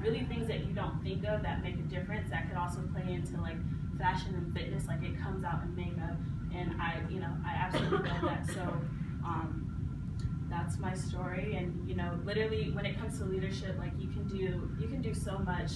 really things that you don't think of that make a difference that could also play into like fashion and fitness. Like it comes out in makeup, and I absolutely love that. So that's my story. And literally when it comes to leadership, like you can do so much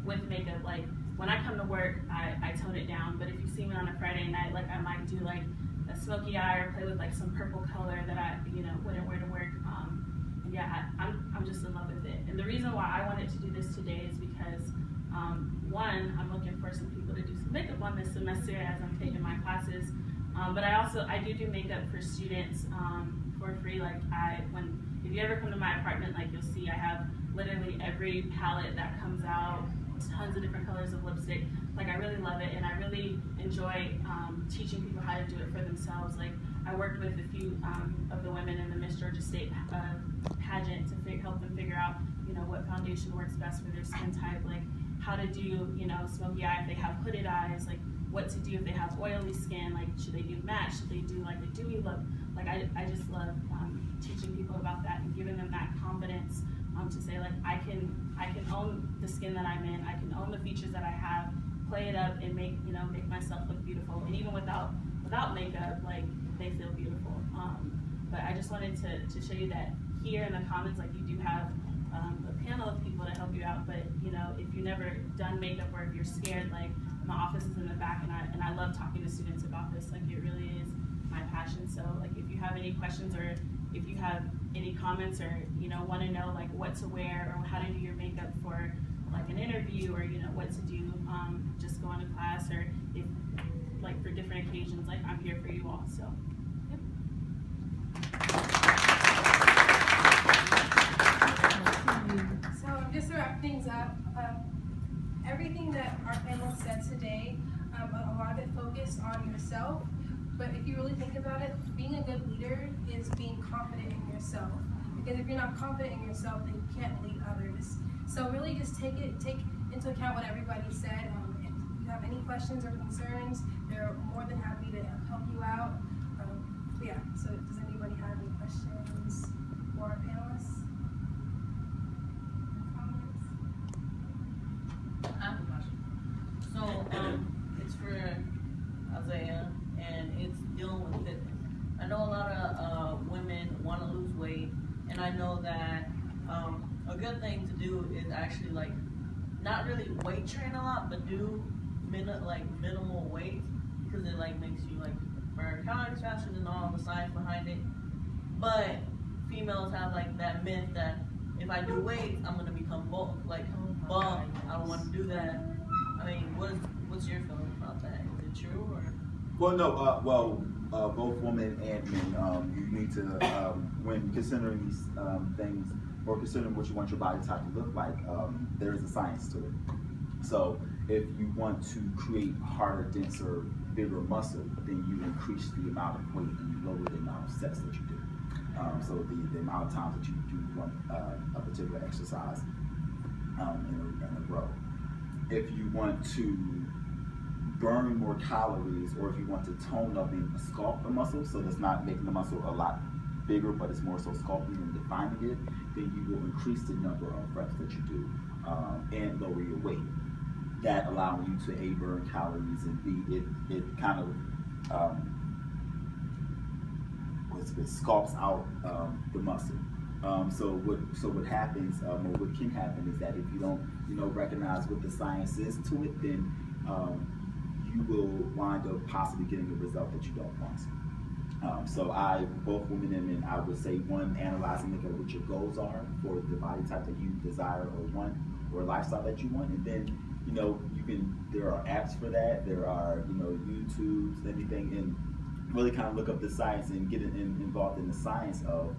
with makeup. Like when I come to work, I tone it down. But if you see me on a Friday night, like I might do like a smoky eye or play with like some purple color that I wouldn't wear to work. And yeah, I'm just in love with it. And the reason why I wanted to do this today is because one, I'm looking for some people to do some makeup on this semester as I'm taking my classes. But I do makeup for students for free. Like if you ever come to my apartment, like you'll see I have literally every palette that comes out, tons of different colors of lipstick. Like I really love it, and I really enjoy teaching people how to do it for themselves. Like I worked with a few of the women in the Miss Georgia State pageant to help them figure out, what foundation works best for their skin type. Like how to do, smoky eye if they have hooded eyes. Like what to do if they have oily skin. Like should they do matte? Should they do like a dewy look? Like I just love teaching people about that and giving them that confidence to say like I can own the skin that I'm in. I can own the features that I have. Play it up and make myself look beautiful. And even without makeup, like they feel beautiful. But I just wanted to show you that here in the comments, like you do have a panel of people to help you out. But if you've never done makeup or if you're scared, like my office is in the back, and I love talking to students about this. Like it really is my passion. So like if you have any questions or if you have any comments or want to know like what to wear or how to do your makeup for like an interview or what to do, just going to class, or if like for different occasions, like I'm here for you all. So yep. So just to wrap things up, everything that our panelists said today, a lot of it focused on yourself. But if you really think about it, being a good leader is being confident in yourself. Because if you're not confident in yourself, then you can't lead others. So really just take into account what everybody said. If you have any questions or concerns, they're more than happy to help you out. Yeah, so does anybody have any questions for our panelists? Comments? I have a question. So it's for Isaiah, and it's dealing with fitness. I know a lot of women want to lose weight, and I know that a good thing to do is actually like not really weight train a lot, but do minimal weight, because it like makes you like burn calories faster than all the science behind it. But females have like that myth that if I do weight, I'm gonna become bulk. I don't want to do that. I mean, what's your feeling about that? Is it true or? Well, no. Both women and men, you need to, when considering these things, or considering what you want your body type to look like, there is a science to it. So if you want to create harder, denser, bigger muscle, then you increase the amount of weight and you lower the amount of sets that you do. So the amount of times that you do one a particular exercise in a row. If you want to burn more calories, or if you want to tone up and sculpt the muscle, so that's not making the muscle a lot bigger, but it's more so sculpting and defining it, then you will increase the number of reps that you do and lower your weight. That allowing you to A, burn calories, and B, it kind of it sculpts out the muscle. So what happens, or what can happen, is that if you don't recognize what the science is to it, then you will wind up possibly getting a result that you don't want. So both women and men, I would say, one, analyzing what your goals are for the body type that you desire or want, or lifestyle that you want, and then there are apps for that. There are YouTubes, anything, and really kind of look up the science and get involved in the science of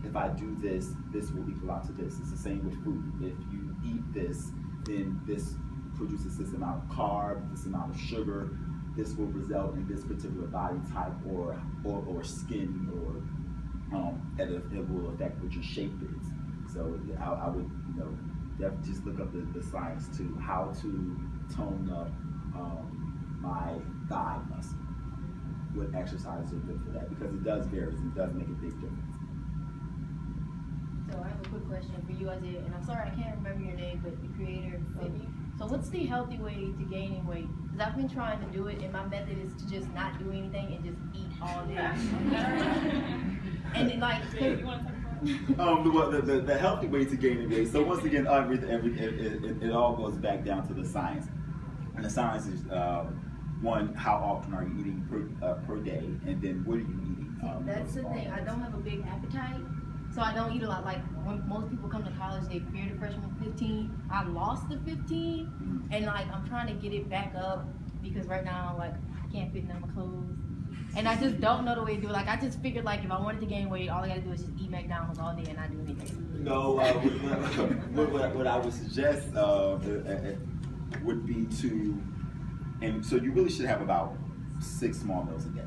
if I do this, this will equal out to this. It's the same with food. If you eat this, then this produces this amount of carb, this amount of sugar. This will result in this particular body type or skin, or it will affect what your shape is. So I would definitely just look up the science to how to tone up my thigh muscle. What exercises are good for that, because it does vary and it does make a big difference. So I have a quick question for you, Isaiah, and I'm sorry I can't remember your name, but the creator. So what's the healthy way to gaining weight? Because I've been trying to do it, and my method is to just not do anything and just eat all day. And then, like, You want to talk about it? The healthy way to gaining weight. So once again, it all goes back down to the science, and the science is one, how often are you eating per day, and then what are you eating? That's the thing. I don't have a big appetite, so I don't eat a lot. Like when most people come to college, they fear the freshman 15. I lost the 15, and like I'm trying to get it back up because right now like I can't fit in my clothes, and I just don't know the way to do it. Like I just figured like if I wanted to gain weight, all I gotta do is just eat McDonald's all day and not do anything. No, what I would suggest would be to, and so you really should have about 6 small meals a day.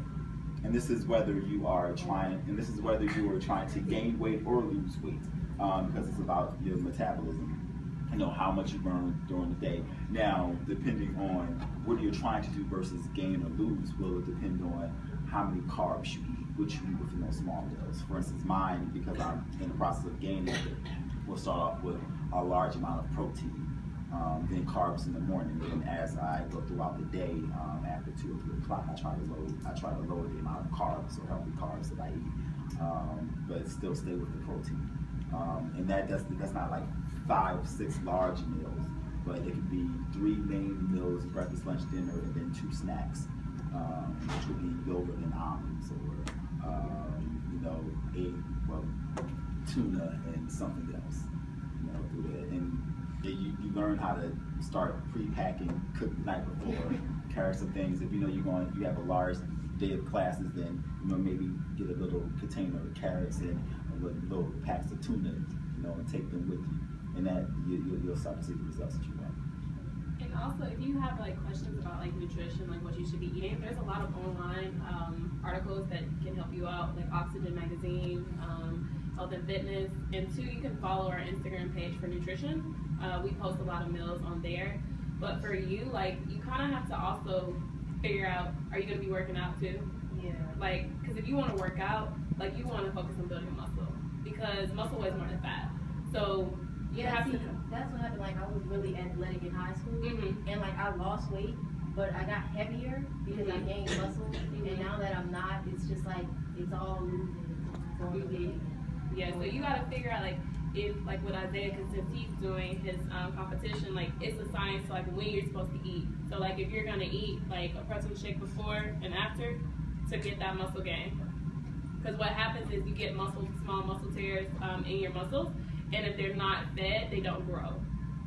And this is whether you are trying to gain weight or lose weight, because it's about your metabolism, how much you burn during the day. Now, depending on what you're trying to do versus gain or lose, will depend on how many carbs you eat, which you eat within those small meals. For instance, mine, because I'm in the process of gaining, we'll start off with a large amount of protein. Then carbs in the morning, and as I go throughout the day, after 2 or 3 o'clock, I try to lower the amount of carbs or healthy carbs that I eat, but still stay with the protein. And that's not like 5, 6 large meals, but it could be 3 main meals, breakfast, lunch, dinner, and then 2 snacks, which would be yogurt and almonds, or tuna and something else, through it. And you learn how to start pre-packing, cook the night before, carry some things. If you have a large day of classes, then maybe get a little container of carrots and little packs of tuna, and take them with you, and that you'll start to see the results that you want. And also, if you have like questions about like nutrition, like what you should be eating, there's a lot of online articles that can help you out, like Oxygen Magazine, Health and Fitness, and 2, you can follow our Instagram page for nutrition. We post a lot of meals on there. But for you, like, you kind of have to also figure out, are you going to be working out too? Yeah. Like, because if you want to work out, like, you want to focus on building muscle, because muscle weighs more than fat. So you have to. That's what happened. Like I was really athletic in high school, and like I lost weight, but I got heavier because I gained muscle. And now that I'm not, it's just like it's all losing, going big. Yeah, so you got to figure out, like, if, like, what Isaiah, because since he's doing his competition, like, it's a science to, like, when you're supposed to eat. So, like, if you're going to eat, like, a protein shake before and after to get that muscle gain. Because what happens is you get small muscle tears in your muscles, and if they're not fed, they don't grow.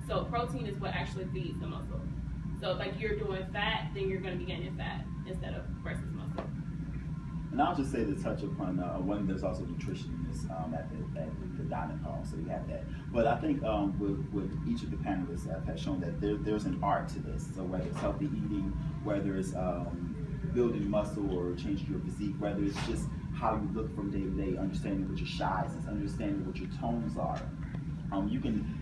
So protein is what actually feeds the muscle. So, like, you're doing fat, then you're going to be gaining fat instead of versus muscle. And I'll just say to touch upon one, there's also nutritionists at the dining hall, so you have that. But I think with each of the panelists have shown that there's an art to this. So whether it's healthy eating, whether it's building muscle or changing your physique, whether it's just how you look from day to day, understanding what your shies is, understanding what your tones are, you can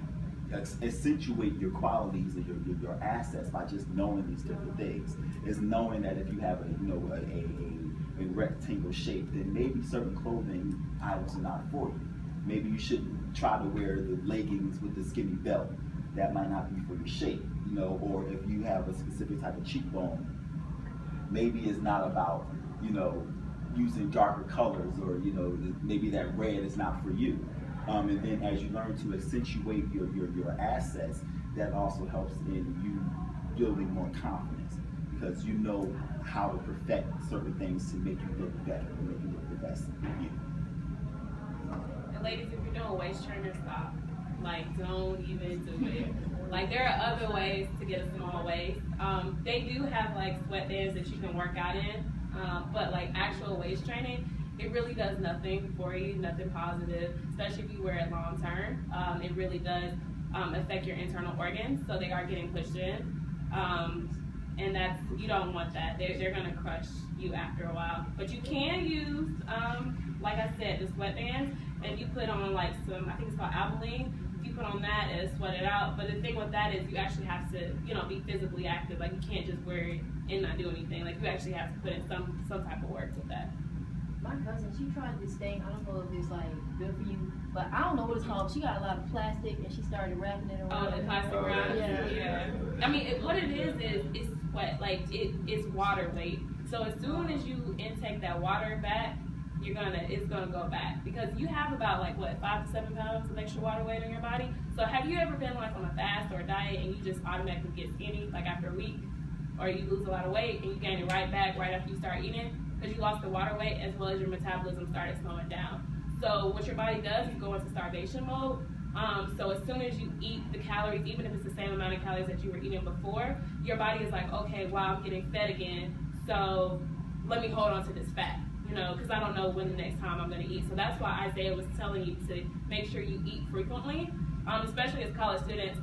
accentuate your qualities or your assets by just knowing these different things. Is knowing that if you have a rectangle shape, then maybe certain clothing items are not for you. Maybe you shouldn't try to wear the leggings with the skinny belt. That might not be for your shape, or if you have a specific type of cheekbone, maybe it's not about, using darker colors, or, maybe that red is not for you. And then as you learn to accentuate your assets, that also helps in you building more confidence, because you know how to perfect certain things to make you look better, and make you look the best of you. And ladies, if you're doing waist trainer, stop. Like, don't even do it. Like, there are other ways to get a small waist. They do have like sweatbands that you can work out in, but like actual waist training, it really does nothing for you, nothing positive, especially if you wear it long term. It really does affect your internal organs, so they are getting pushed in. And you don't want that. They're gonna crush you after a while. But you can use, like I said, the sweatbands, and you put on like some, I think it's called Albolene. If you put on that, it'll sweat it out. But the thing with that is you actually have to, be physically active. Like, you can't just wear it and not do anything. Like, you actually have to put in some type of work with that. My cousin, she tried this thing. I don't know if it's like good for you, but I don't know what it's called. She got a lot of plastic and she started wrapping it around. Oh, the plastic wrap. Yeah. I mean, what it is it's sweat. Like it's water weight. So as soon as you intake that water back, it's gonna go back because you have about like what 5 to 7 pounds of extra water weight in your body. So have you ever been like on a fast or a diet and you just automatically get skinny like after a week, or you lose a lot of weight and you gain it right back right after you start eating because you lost the water weight as well as your metabolism started slowing down. So what your body does is go into starvation mode. So as soon as you eat the calories, even if it's the same amount of calories that you were eating before, your body is like, okay, wow, I'm getting fed again. So let me hold on to this fat. Because I don't know when the next time I'm going to eat. So that's why Isaiah was telling you to make sure you eat frequently, especially as college students.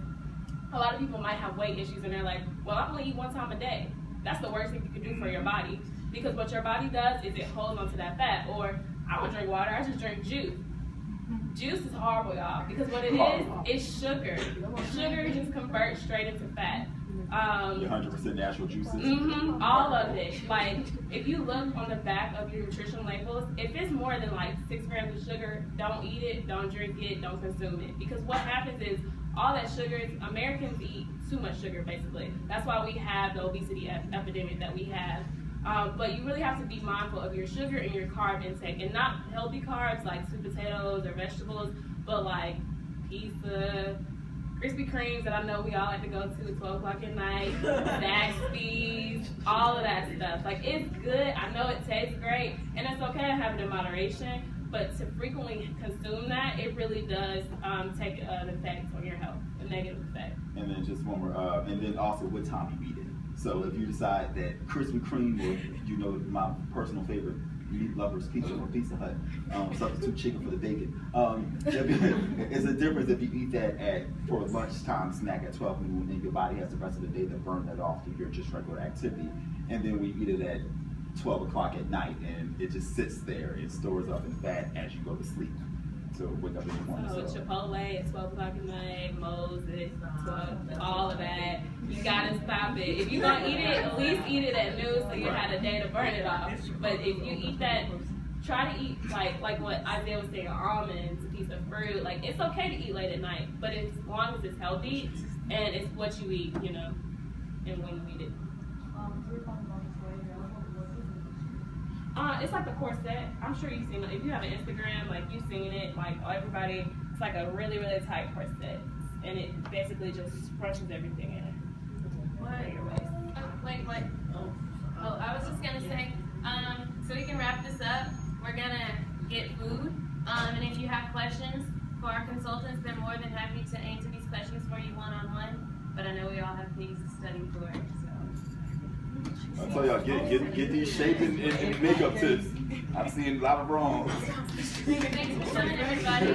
A lot of people might have weight issues and they're like, well, I only eat 1 time a day. That's the worst thing you can do for your body because what your body does is it holds onto that fat. Or I don't drink water, I just drink juice. Juice is horrible, y'all, because what it is sugar. Sugar just converts straight into fat. 100% natural juices. All of it. Like, if you look on the back of your nutrition labels, if it's more than like 6 grams of sugar, don't eat it, don't drink it, don't consume it. Because what happens is all that sugar, Americans eat too much sugar, basically. That's why we have the obesity epidemic that we have. But you really have to be mindful of your sugar and your carb intake, and not healthy carbs like sweet potatoes or vegetables, but like pizza, Krispy Kremes that I know we all like to go to at 12 o'clock at night, Zaxby's, all of that stuff. Like, it's good. I know it tastes great, and it's okay to have it in moderation, but to frequently consume that, it really does take an effect on your health, a negative effect. And then just one more, and then also what time you eat it. So if you decide that Krispy Kreme or, my personal favorite, Meat Lovers Pizza from Pizza Hut, substitute chicken for the bacon. It's a difference if you eat that for a lunchtime snack at 12 noon and your body has the rest of the day to burn that off through your just regular activity. And then we eat it at 12 o'clock at night and it just sits there. It stores up in fat as you go to sleep. So wake up in the morning. So Chipotle at 12 o'clock at night, Moe's at 12, all of that. You gotta stop it. If you're gonna eat it, at least eat it at noon so you had a day to burn it off. But if you eat that, try to eat like what Isaiah was saying, almonds, a piece of fruit. Like, it's okay to eat late at night, but as long as it's healthy and it's what you eat, and when you eat it. It's like the corset. I'm sure you've seen it. If you have an Instagram, like, you've seen it. Like, everybody, it's like a really, really tight corset. And it basically just crushes everything in it. Wait. Oh, I was just gonna say, so we can wrap this up. We're gonna get food. And if you have questions for our consultants, they're more than happy to answer these questions for you one-on-one. But I know we all have things to study for, so. I tell y'all, get these shape and makeup tips. I've seen a lot of wrongs. Thanks for coming, everybody.